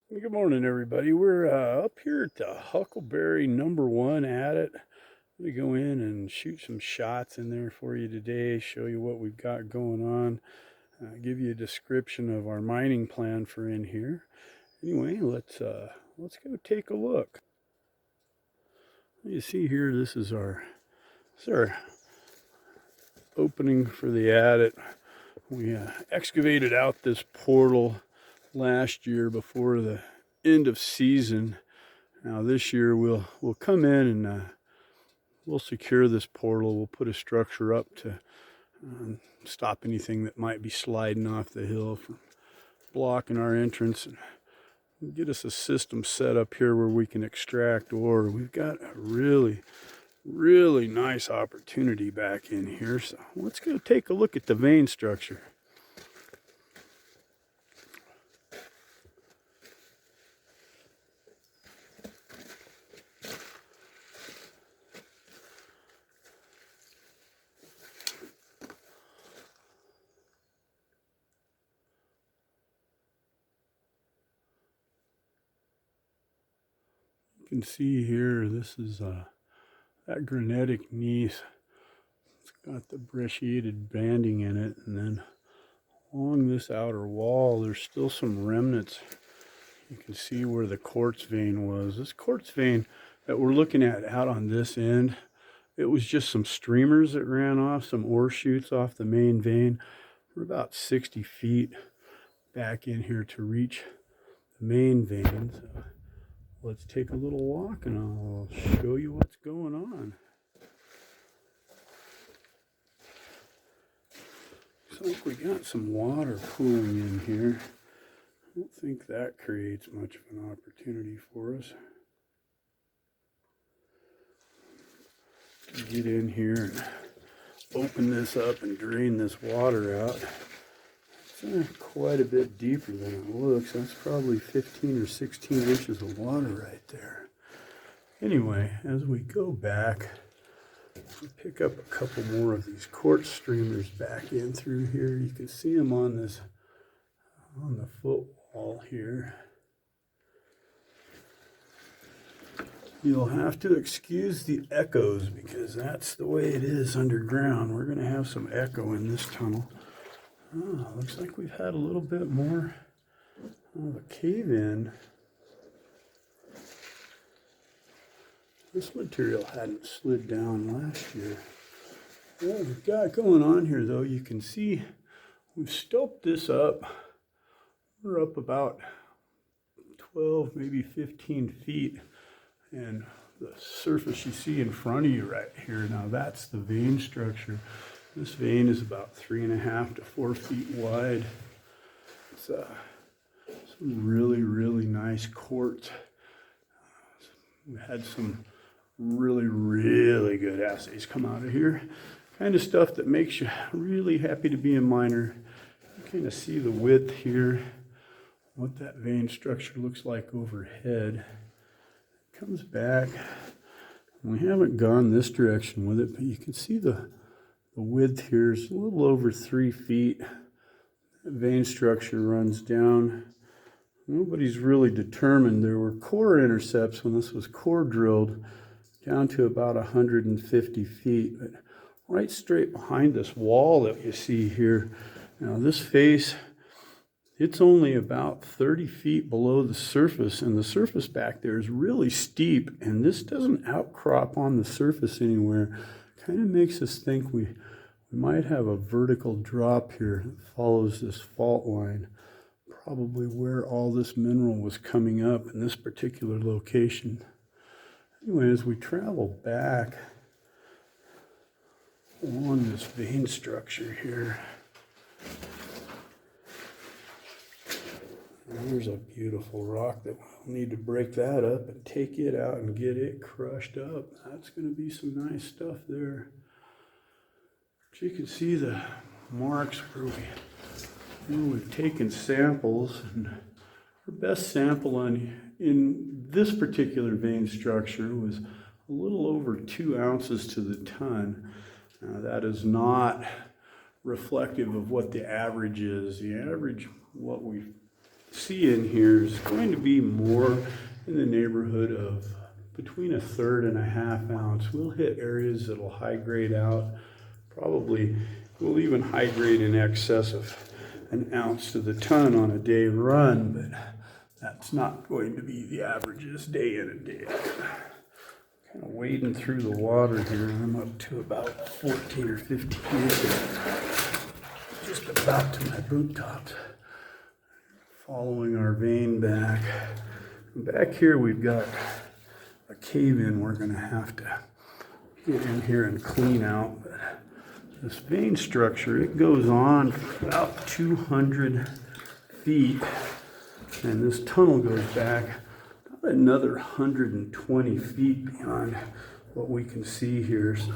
Good morning, everybody. We're up here at the Huckleberry #1 at it. We go in and shoot some shots in there for you today, show you what we've got going on, give you a description of our mining plan for in here. Anyway, let's go take a look. You see here, this is our opening for the adit. We excavated out this portal last year before the end of season. Now this year we'll come in and we'll secure this portal. We'll put a structure up to stop anything that might be sliding off the hill from blocking our entrance, and get us a system set up here where we can extract ore. We've got a really nice opportunity back in here. So let's go take a look at the vein structure. You can see here, this is that granitic gneiss. It's got the brecciated banding in it, and then along this outer wall, there's still some remnants. You can see where the quartz vein was. This quartz vein that we're looking at out on this end, it was just some streamers that ran off, some ore chutes off the main vein. We're about 60 feet back in here to reach the main vein. So let's take a little walk and I'll show you what's going on. Looks like we got some water pooling in here. I don't think that creates much of an opportunity for us. Get in here and open this up and drain this water out. It's quite a bit deeper than it looks. That's probably 15 or 16 inches of water right there. Anyway, as we go back, we pick up a couple more of these quartz streamers back in through here. You can see them on the footwall here. You'll have to excuse the echoes because that's the way it is underground. We're going to have some echo in this tunnel. Oh, looks like we've had a little bit more of a cave-in. This material hadn't slid down last year. What we've got going on here, though, you can see we've stoped this up. We're up about 12, maybe 15 feet. And the surface you see in front of you right here, now that's the vein structure. This vein is about 3.5 to 4 feet wide. It's some really nice quartz. We had some really good assays come out of here. Kind of stuff that makes you really happy to be a miner. You kind of see the width here, what that vein structure looks like overhead. It comes back. We haven't gone this direction with it, but you can see the width here is a little over 3 feet. That vein structure runs down. Nobody's really determined. There were core intercepts when this was core drilled down to about 150 feet. But right straight behind this wall that you see here, now this face, it's only about 30 feet below the surface, and the surface back there is really steep, and this doesn't outcrop on the surface anywhere. Kind of makes us think we might have a vertical drop here that follows this fault line, probably where all this mineral was coming up in this particular location. Anyway, as we travel back along this vein structure here, there's a beautiful rock that we'll need to break that up and take it out and get it crushed up. That's going to be some nice stuff there. But you can see the marks where we've taken samples, and our best sample in this particular vein structure was a little over 2 ounces to the ton. Now, that is not reflective of what the average is. The average, what we've see in here is going to be more in the neighborhood of between 1/3 and 1/2 ounce. We'll hit areas that'll high grade out. Probably we'll even high grade in excess of 1 ounce to the ton on a day run, but that's not going to be the averages day in and day out. Kind of wading through the water here. I'm up to about 14 or 15 inches, just about to my boot tops. Following our vein back. Back here we've got a cave-in we're going to have to get in here and clean out. But this vein structure, it goes on for about 200 feet, and this tunnel goes back about another 120 feet beyond what we can see here. So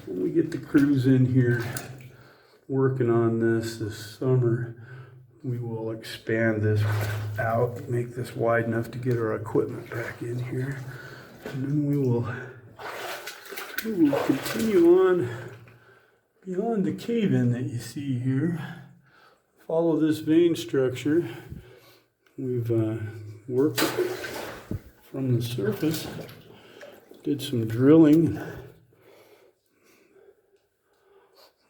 when we get the crews in here working on this summer, we will expand this out, make this wide enough to get our equipment back in here. And then we will continue on beyond the cave-in that you see here. Follow this vein structure. We've worked from the surface, did some drilling.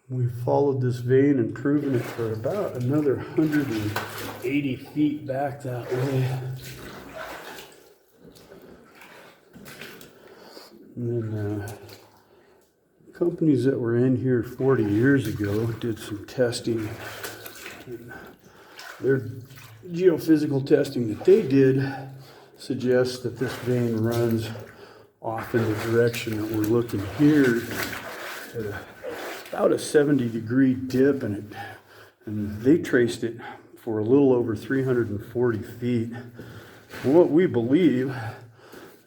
We followed this vein and proven it for about another 180 feet back that way. And then companies that were in here 40 years ago did some testing. And their geophysical testing that they did suggests that this vein runs off in the direction that we're looking here at about a 70-degree dip, and they traced it for a little over 340 feet. And what we believe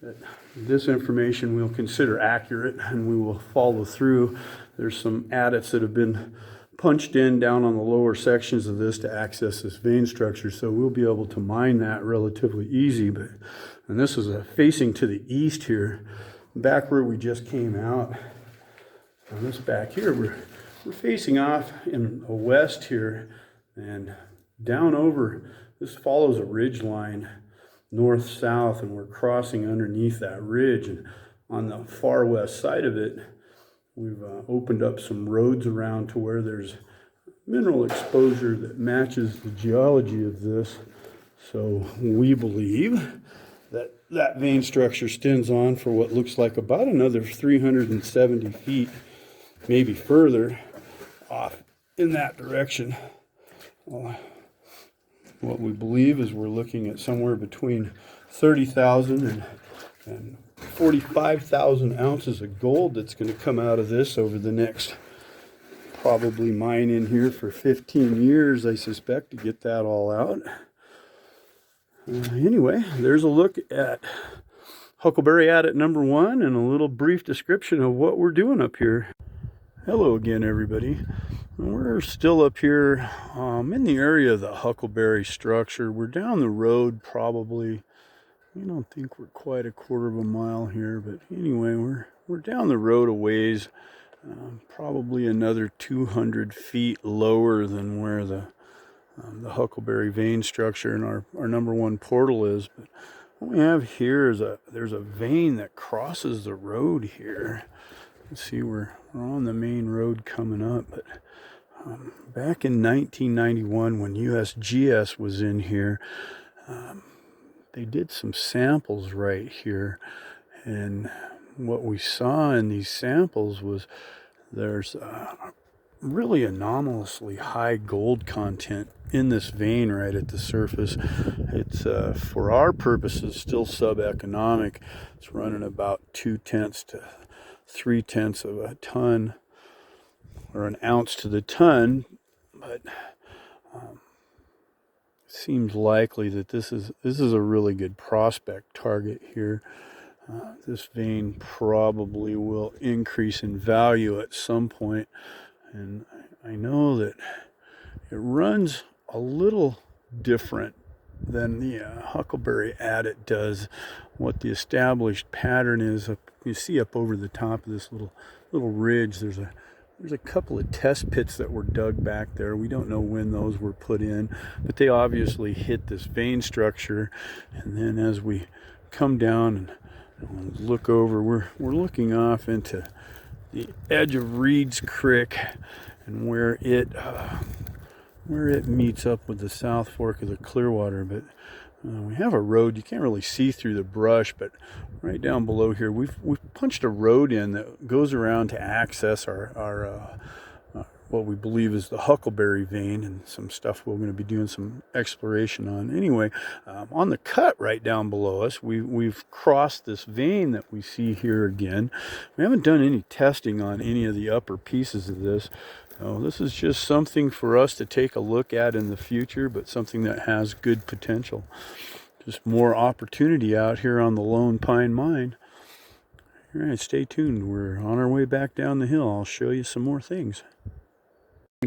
that this information we'll consider accurate, and we will follow through. There's some adits that have been punched in down on the lower sections of this to access this vein structure, so we'll be able to mine that relatively easy. And this is facing to the east here, back where we just came out. On this back here, we're facing off in a west here, and down over, this follows a ridge line north-south, and we're crossing underneath that ridge. And on the far west side of it, we've opened up some roads around to where there's mineral exposure that matches the geology of this. So we believe that that vein structure extends on for what looks like about another 370 feet, maybe further off in that direction. What we believe is we're looking at somewhere between 30,000 and 45,000 ounces of gold that's going to come out of this over the next probably mine in here for 15 years, I suspect, to get that all out. Anyway, there's a look at Huckleberry adit number 1 and a little brief description of what we're doing up here. Hello again, everybody. We're still up here in the area of the Huckleberry structure. We're down the road probably, I don't think we're quite a quarter of a mile here, but anyway, we're down the road a ways, probably another 200 feet lower than where the Huckleberry vein structure and our number 1 portal is. But what we have here is there's a vein that crosses the road here. You can see we're on the main road coming up, but back in 1991 when USGS was in here, they did some samples right here, and what we saw in these samples was there's really anomalously high gold content in this vein right at the surface. It's for our purposes still sub-economic. It's running about 2/10 to 3/10 of a ton, or an ounce to the ton, but it seems likely that this is a really good prospect target here. This vein probably will increase in value at some point, and I know that it runs a little different than the Huckleberry adit does. What the established pattern is, you see up over the top of this little ridge, there's a There's a couple of test pits that were dug back there. We don't know when those were put in, but they obviously hit this vein structure. And then as we come down and look over, we're looking off into the edge of Reed's Creek and where it meets up with the South Fork of the Clearwater. But we have a road. You can't really see through the brush, but right down below here, we've punched a road in that goes around to access our what we believe is the Huckleberry vein, and some stuff we're going to be doing some exploration on. Anyway, on the cut right down below us, we've crossed this vein that we see here again. We haven't done any testing on any of the upper pieces of this. So this is just something for us to take a look at in the future, but something that has good potential. Just more opportunity out here on the Lone Pine Mine. All right, stay tuned. We're on our way back down the hill. I'll show you some more things.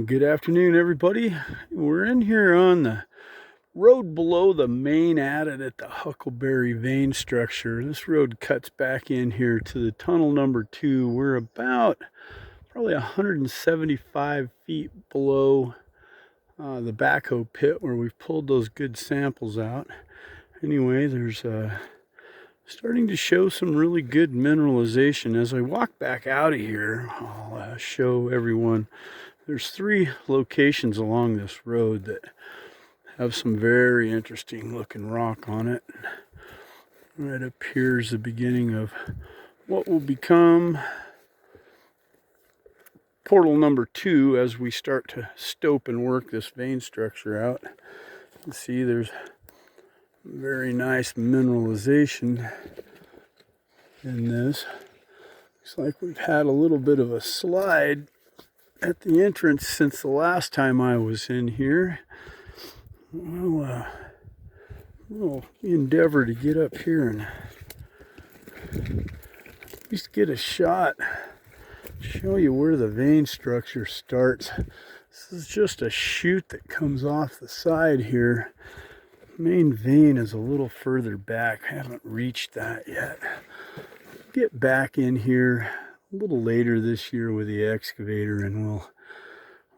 Good afternoon, everybody. We're in here on the road below the main adit at the Huckleberry vein structure. This road cuts back in here to the tunnel number 2. We're about probably 175 feet below the backhoe pit where we've pulled those good samples out. Anyway, there's starting to show some really good mineralization. As I walk back out of here, I'll show everyone there's 3 locations along this road that have some very interesting looking rock on it. Right up here is the beginning of what will become portal number 2 as we start to stope and work this vein structure out. You can see there's very nice mineralization in this. Looks like we've had a little bit of a slide at the entrance since the last time I was in here. We'll endeavor to get up here and at least get a shot, show you where the vein structure starts. This is just a chute that comes off the side here. The main vein is a little further back. I haven't reached that yet. Get back in here a little later this year with the excavator, and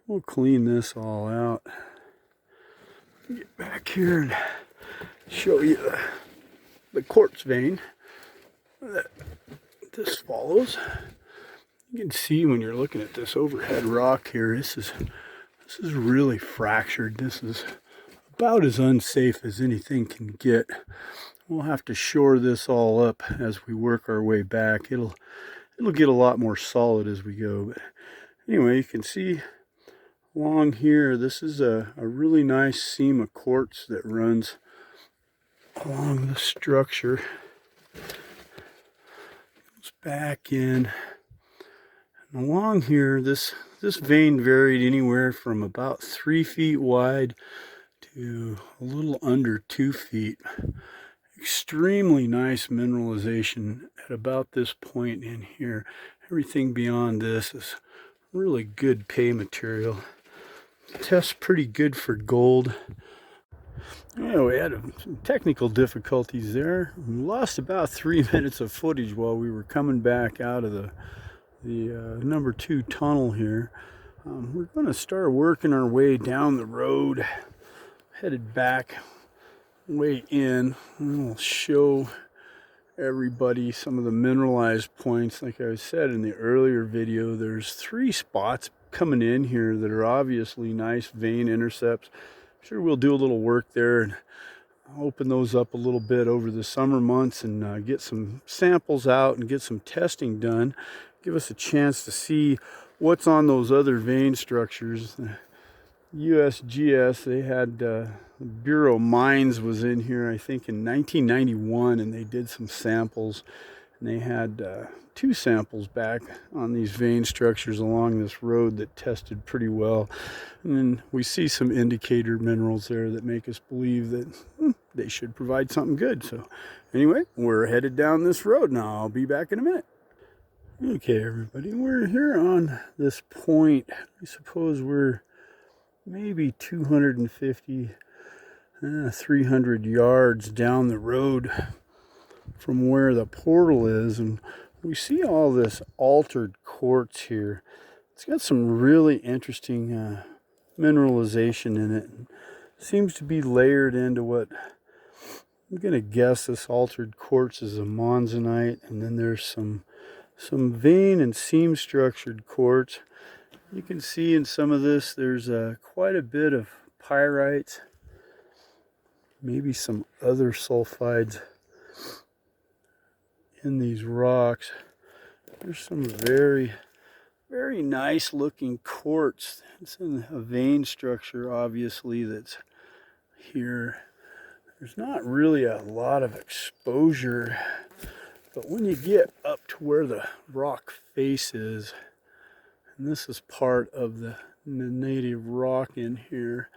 we'll clean this all out. Get back here and show you the quartz vein that this follows. You can see when you're looking at this overhead rock here, this is really fractured. This is about as unsafe as anything can get. We'll have to shore this all up as we work our way back. It'll get a lot more solid as we go. But anyway, you can see along here, this is a really nice seam of quartz that runs along the structure. Goes back in. And along here, this vein varied anywhere from about 3 feet wide to a little under 2 feet. Extremely nice mineralization at about this point in here. Everything beyond this is really good pay material. Tests pretty good for gold. Yeah, we had some technical difficulties there. We lost about 3 minutes of footage while we were coming back out of the number 2 tunnel here. We're going to start working our way down the road, headed back way in. We'll show everybody some of the mineralized points. Like I said in the earlier video, there's 3 spots coming in here that are obviously nice vein intercepts. I'm sure we'll do a little work there and open those up a little bit over the summer months and get some samples out and get some testing done. Give us a chance to see what's on those other vein structures. USGS, they had Bureau of Mines was in here, I think, in 1991, and they did some samples. And they had 2 samples back on these vein structures along this road that tested pretty well. And then we see some indicator minerals there that make us believe that they should provide something good. So anyway, we're headed down this road now. I'll be back in a minute. Okay, everybody, we're here on this point. I suppose we're maybe 250, 300 yards down the road from where the portal is, and we see all this altered quartz here. It's got some really interesting mineralization in it. Seems to be layered into what I'm going to guess this altered quartz is a monzonite, and then there's some vein and seam structured quartz. You can see in some of this there's quite a bit of pyrite, maybe some other sulfides in these rocks. There's some very nice looking quartz. It's in a vein structure, obviously, that's here. There's not really a lot of exposure, but when you get up to where the rock face is, and this is part of the native rock in here,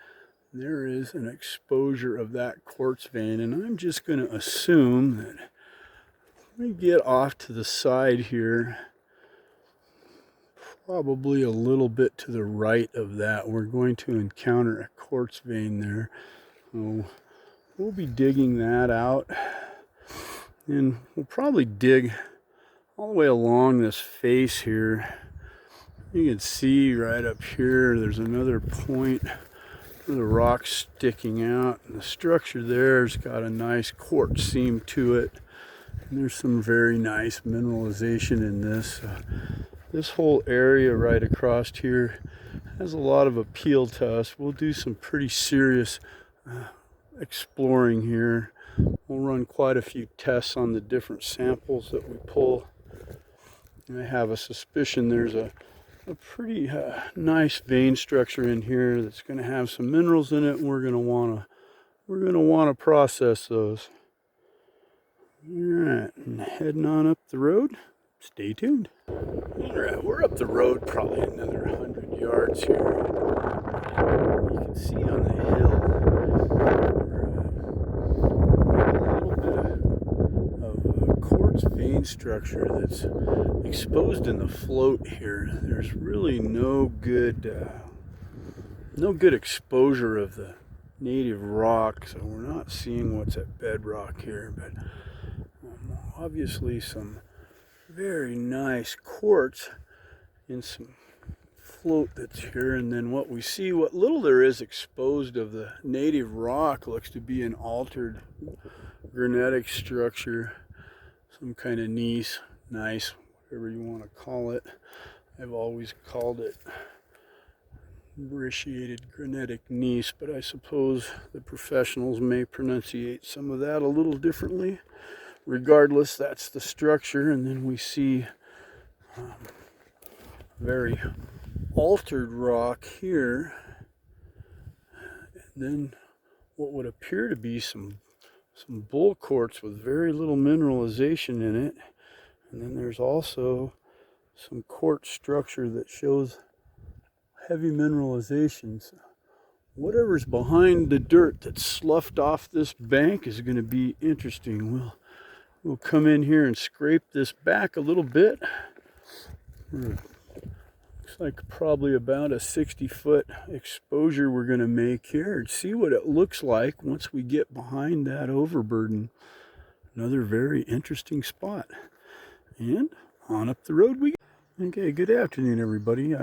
there is an exposure of that quartz vein. And I'm just going to assume that when we get off to the side here, probably a little bit to the right of that, we're going to encounter a quartz vein there. So we'll be digging that out, and we'll probably dig all the way along this face here. You can see right up here there's another point where the rock's sticking out, and the structure there's got a nice quartz seam to it, and there's some very nice mineralization in this. This whole area right across here has a lot of appeal to us. We'll do some pretty serious exploring here. We'll run quite a few tests on the different samples that we pull. And I have a suspicion there's a pretty nice vein structure in here that's going to have some minerals in it, and we're going to want to process those. All right, and heading on up the road. Stay tuned. All right, we're up the road probably another 100 yards here. You can see on the hill a little bit of quartz vein structure that's exposed in the float here. There's really no good exposure of the native rock, so we're not seeing what's at bedrock here, but obviously some very nice quartz in some float that's here. And then what we see, what little there is exposed of the native rock, looks to be an altered granitic structure, some kind of gneiss, whatever you want to call it. I've always called it brecciated granitic gneiss, but I suppose the professionals may pronunciate some of that a little differently. Regardless, that's the structure. And then we see very altered rock here, and then what would appear to be some bull quartz with very little mineralization in it. And then there's also some quartz structure that shows heavy mineralizations. Whatever's behind the dirt that's sloughed off this bank is going to be interesting. We'll come in here and scrape this back a little bit. Looks like probably about a 60-foot exposure we're going to make here, and see what it looks like once we get behind that overburden. Another very interesting spot. And on up the road we go. Okay, good afternoon, everybody.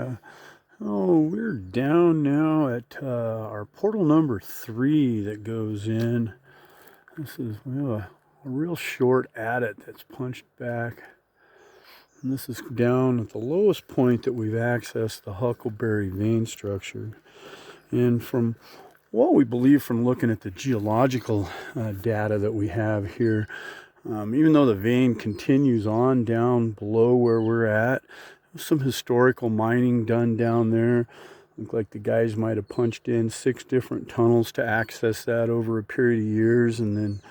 We're down now at our portal number 3 that goes in. This is, we have a real short adit that's punched back. And this is down at the lowest point that we've accessed the Huckleberry vein structure. And from what we believe from looking at the geological data that we have here, even though the vein continues on down below where we're at, some historical mining done down there. Look like the guys might have punched in 6 different tunnels to access that over a period of years, and then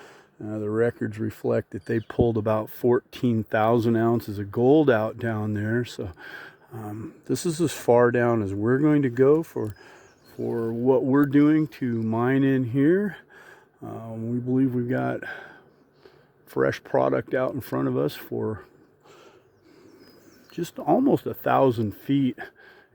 the records reflect that they pulled about 14,000 ounces of gold out down there. So this is as far down as we're going to go for what we're doing to mine in here. We believe we've got fresh product out in front of us for just almost 1,000 feet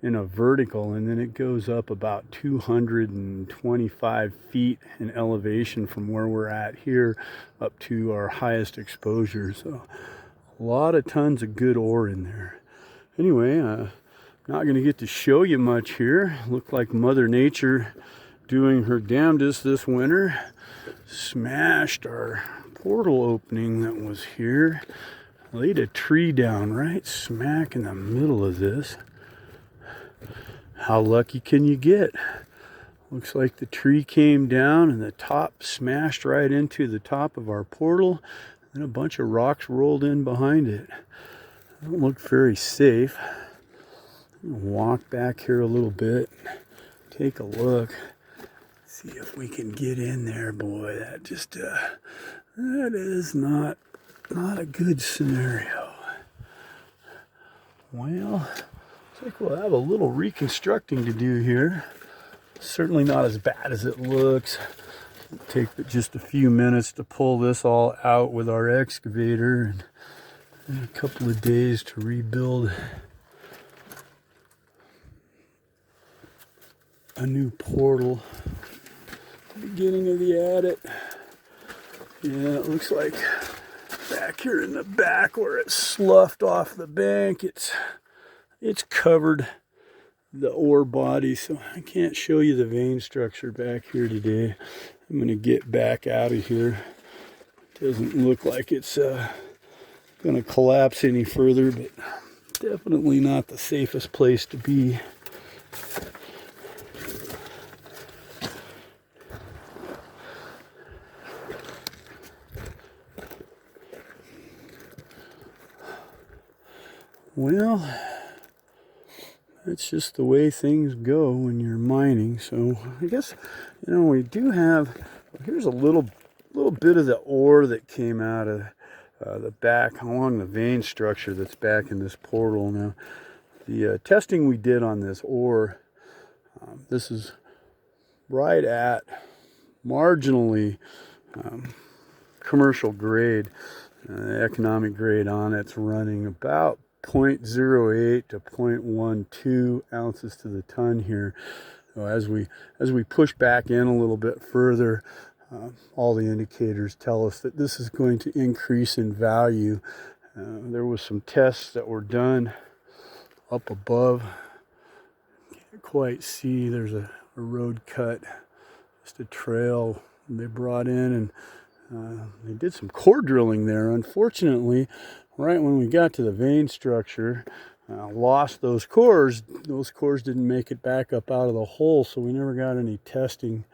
in a vertical, and then it goes up about 225 feet in elevation from where we're at here up to our highest exposure. So a lot of tons of good ore in there. Anyway, Not going to get to show you much here. Looked like Mother Nature doing her damnedest this winter. Smashed our portal opening that was here. Laid a tree down right smack in the middle of this. How lucky can you get? Looks like the tree came down and the top smashed right into the top of our portal. And a bunch of rocks rolled in behind it. Don't look very safe. Walk back here a little bit, take a look, see if we can get in there. Boy, that just that is not a good scenario. Well, looks like we'll have a little reconstructing to do here. Certainly not as bad as it looks. It'll take just a few minutes to pull this all out with our excavator, and a couple of days to rebuild a new portal. Beginning of the attic. Yeah, it looks like back here in the back where it's sloughed off the bank, it's covered the ore body, so I can't show you the vein structure back here today. I'm going to get back out of here. Doesn't look like it's going to collapse any further, but definitely not the safest place to be. Well, that's just the way things go when you're mining. So I guess, we do have, here's a little bit of the ore that came out of the back along the vein structure that's back in this portal. Now, the testing we did on this ore, this is right at marginally commercial grade. The economic grade on it's running about 0.08 to 0.12 ounces to the ton here. So as we push back in a little bit further, all the indicators tell us that this is going to increase in value. There was some tests that were done up above. Can't quite see. There's a road cut, just a trail they brought in, and they did some core drilling there. Unfortunately, right when we got to the vein structure, lost those cores. Those cores didn't make it back up out of the hole, so we never got any testing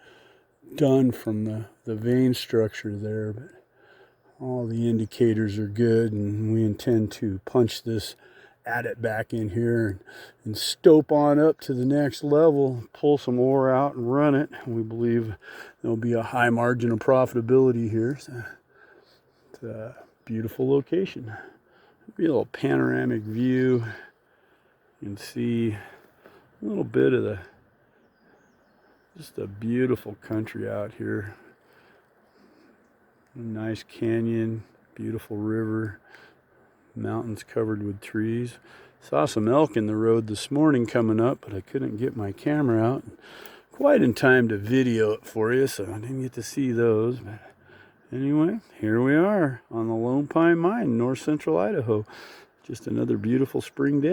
done from the vein structure there. But all the indicators are good, and we intend to punch this adit back in here and stope on up to the next level, pull some ore out and run it. We believe there'll be a high margin of profitability here. So it's a beautiful location. Be a little panoramic view. You can see a little bit of just a beautiful country out here. A nice canyon, beautiful river, mountains covered with trees. Saw some elk in the road this morning coming up, but I couldn't get my camera out quite in time to video it for you, so I didn't get to see those. But anyway, here we are on the Lone Pine Mine, north central Idaho. Just another beautiful spring day.